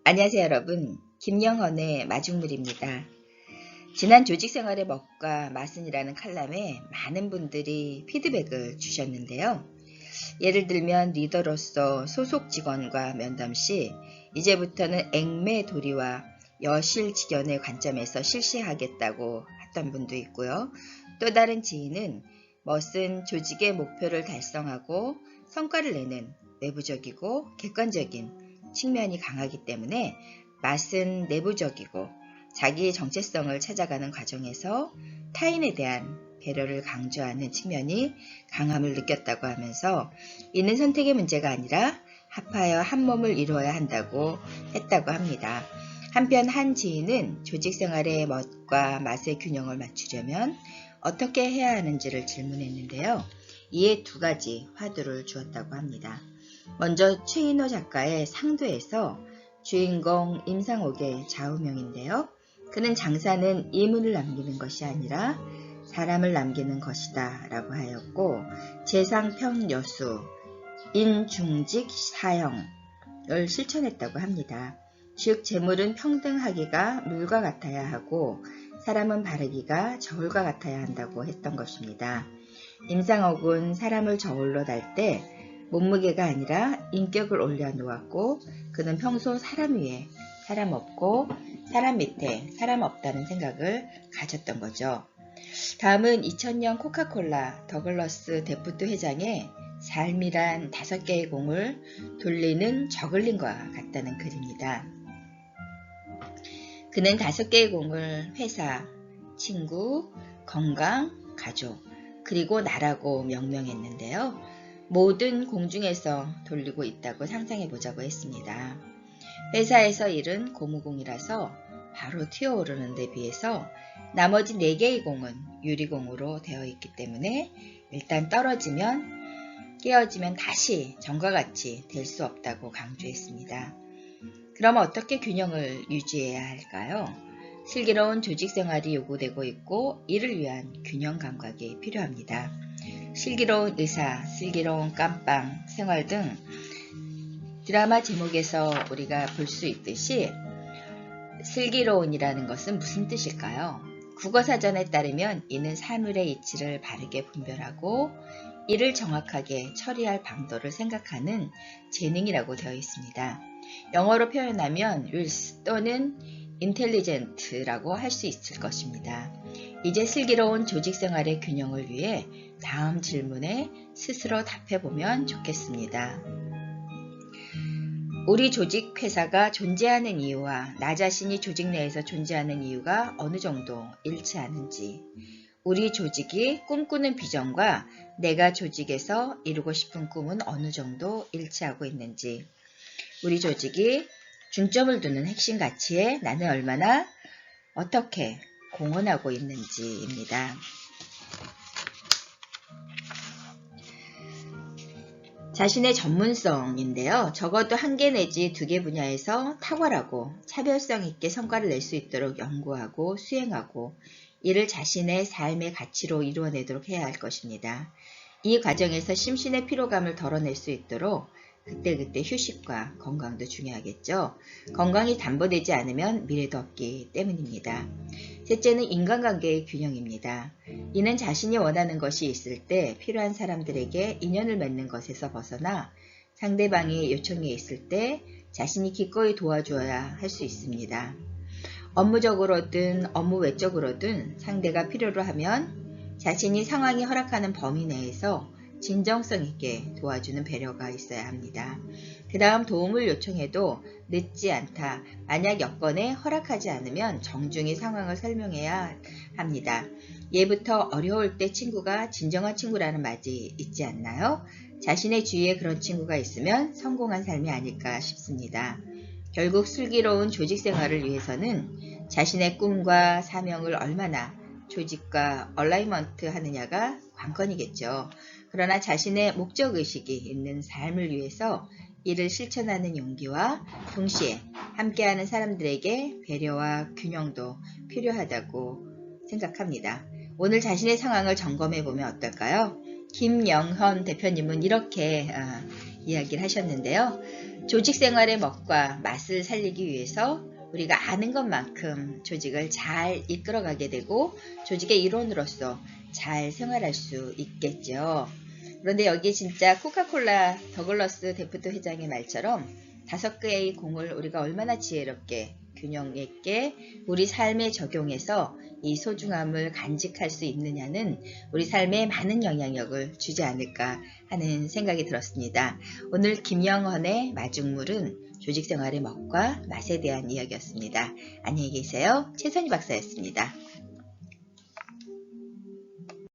안녕하세요 여러분. 김영헌의 마중물입니다. 지난 조직생활의 멋과 맛은이라는 칼럼에 많은 분들이 피드백을 주셨는데요. 예를 들면 리더로서 소속 직원과 면담 시 이제부터는 액매 도리와 여실직연의 관점에서 실시하겠다고 했던 분도 있고요. 또 다른 지인은 멋은 조직의 목표를 달성하고 성과를 내는 내부적이고 객관적인 측면이 강하기 때문에 맛은 내부적이고 자기의 정체성을 찾아가는 과정에서 타인에 대한 배려를 강조하는 측면이 강함을 느꼈다고 하면서 이는 선택의 문제가 아니라 합하여 한 몸을 이루어야 한다고 했다고 합니다. 한편 한 지인은 조직생활의 멋과 맛의 균형을 맞추려면 어떻게 해야 하는지를 질문했는데요. 이에 두 가지 화두를 주었다고 합니다. 먼저 최인호 작가의 상도에서 주인공 임상옥의 좌우명인데요. 그는 장사는 이문을 남기는 것이 아니라 사람을 남기는 것이다 라고 하였고, 재상평여수 인중직 사형을 실천했다고 합니다. 즉 재물은 평등하기가 물과 같아야 하고 사람은 바르기가 저울과 같아야 한다고 했던 것입니다. 임상옥은 사람을 저울로 달 때 몸무게가 아니라 인격을 올려놓았고, 그는 평소 사람 위에 사람 없고 사람 밑에 사람 없다는 생각을 가졌던 거죠. 다음은 2000년 코카콜라 더글러스 데프트 회장의 삶이란 5개의 공을 돌리는 저글링과 같다는 글입니다. 그는 5개의 공을 회사, 친구, 건강, 가족, 그리고 나라고 명명했는데요. 모든 공중에서 돌리고 있다고 상상해보자고 했습니다. 회사에서 일은 고무공이라서 바로 튀어오르는 데 비해서 나머지 4개의 공은 유리공으로 되어 있기 때문에 일단 떨어지면 깨어지면 다시 전과 같이 될 수 없다고 강조했습니다. 그럼 어떻게 균형을 유지해야 할까요? 슬기로운 조직생활이 요구되고 있고 이를 위한 균형 감각이 필요합니다. 슬기로운 의사, 슬기로운 깜빵, 생활 등 드라마 제목에서 우리가 볼 수 있듯이 슬기로운이라는 것은 무슨 뜻일까요? 국어사전에 따르면 이는 사물의 이치를 바르게 분별하고 이를 정확하게 처리할 방도를 생각하는 재능이라고 되어 있습니다. 영어로 표현하면 wills 또는 intelligent라고 할 수 있을 것입니다. 이제 슬기로운 조직생활의 균형을 위해 다음 질문에 스스로 답해보면 좋겠습니다. 우리 조직회사가 존재하는 이유와 나 자신이 조직 내에서 존재하는 이유가 어느 정도 일치하는지, 우리 조직이 꿈꾸는 비전과 내가 조직에서 이루고 싶은 꿈은 어느 정도 일치하고 있는지, 우리 조직이 중점을 두는 핵심 가치에 나는 얼마나 어떻게 공헌하고 있는지입니다. 자신의 전문성인데요. 적어도 1개 내지 2개 분야에서 탁월하고 차별성 있게 성과를 낼 수 있도록 연구하고 수행하고 이를 자신의 삶의 가치로 이루어내도록 해야 할 것입니다. 이 과정에서 심신의 피로감을 덜어낼 수 있도록 그때그때 휴식과 건강도 중요하겠죠. 건강이 담보되지 않으면 미래도 없기 때문입니다. 셋째는 인간관계의 균형입니다. 이는 자신이 원하는 것이 있을 때 필요한 사람들에게 인연을 맺는 것에서 벗어나 상대방이 요청이 있을 때 자신이 기꺼이 도와줘야 할 수 있습니다. 업무적으로든 업무 외적으로든 상대가 필요로 하면 자신이 상황이 허락하는 범위 내에서 진정성 있게 도와주는 배려가 있어야 합니다. 그 다음 도움을 요청해도 늦지 않다. 만약 여건에 허락하지 않으면 정중히 상황을 설명해야 합니다. 예부터 어려울 때 친구가 진정한 친구라는 말이 있지 않나요? 자신의 주위에 그런 친구가 있으면 성공한 삶이 아닐까 싶습니다. 결국 슬기로운 조직생활을 위해서는 자신의 꿈과 사명을 얼마나 조직과 얼라이먼트 하느냐가 관건이겠죠. 그러나 자신의 목적의식이 있는 삶을 위해서 이를 실천하는 용기와 동시에 함께하는 사람들에게 배려와 균형도 필요하다고 생각합니다. 오늘 자신의 상황을 점검해 보면 어떨까요? 김영헌 대표님은 이렇게 이야기를 하셨는데요. 조직 생활의 먹과 맛을 살리기 위해서 우리가 아는 것만큼 조직을 잘 이끌어가게 되고 조직의 일원으로서 잘 생활할 수 있겠죠. 그런데 여기 진짜 코카콜라 더글러스 데프트 회장의 말처럼 5개의 공을 우리가 얼마나 지혜롭게 균형 있게 우리 삶에 적용해서 이 소중함을 간직할 수 있느냐는 우리 삶에 많은 영향력을 주지 않을까 하는 생각이 들었습니다. 오늘 김영헌의 마중물은 조직생활의 먹과 맛에 대한 이야기였습니다. 안녕히 계세요. 최선희 박사였습니다.